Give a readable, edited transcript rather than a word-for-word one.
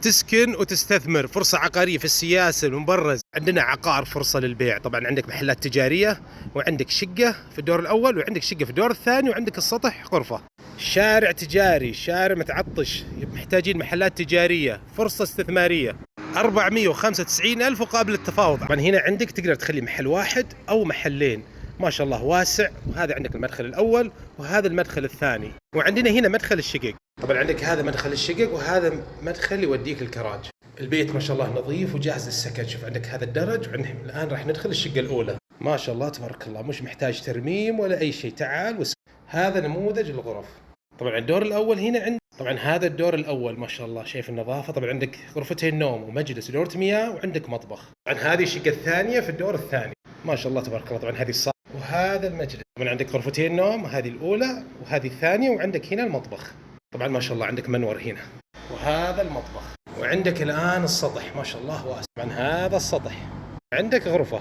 تسكن وتستثمر، فرصة عقارية في السياسة المبرز. عندنا عقار فرصة للبيع، طبعا عندك محلات تجارية، وعندك شقة في الدور الأول، وعندك شقة في الدور الثاني، وعندك السطح غرفة. شارع تجاري، شارع متعطش، محتاجين محلات تجارية، فرصة استثمارية. 495 ألف وقابل التفاوض. طبعا هنا عندك تقدر تخلي محل واحد أو محلين، ما شاء الله واسع. وهذا عندك المدخل الأول وهذا المدخل الثاني، وعندنا هنا مدخل الشقق. طبعا عندك هذا مدخل الشقق وهذا مدخل يوديك الكراج. البيت ما شاء الله نظيف وجاهز للسكن. شوف عندك هذا الدرج، الآن راح ندخل الشقة الأولى. ما شاء الله تبارك الله، مش محتاج ترميم ولا أي شيء. تعال هذا نموذج الغرف. طبعا الدور الأول هنا عند، طبعا هذا الدور الأول ما شاء الله، شايف النظافة. طبعا عندك غرفتين نوم ومجلس ودورة مياه وعندك مطبخ. طبعا هذه الشقة الثانية في الدور الثاني، ما شاء الله تبارك الله. طبعا هذه الصالة وهذا المجلس. طبعا عندك غرفتين نوم، هذه الأولى وهذه الثانية، وعندك هنا المطبخ. طبعا ما شاء الله عندك منور هنا، وهذا المطبخ. وعندك الآن السطح ما شاء الله واسع. طبعا هذا السطح. عندك غرفة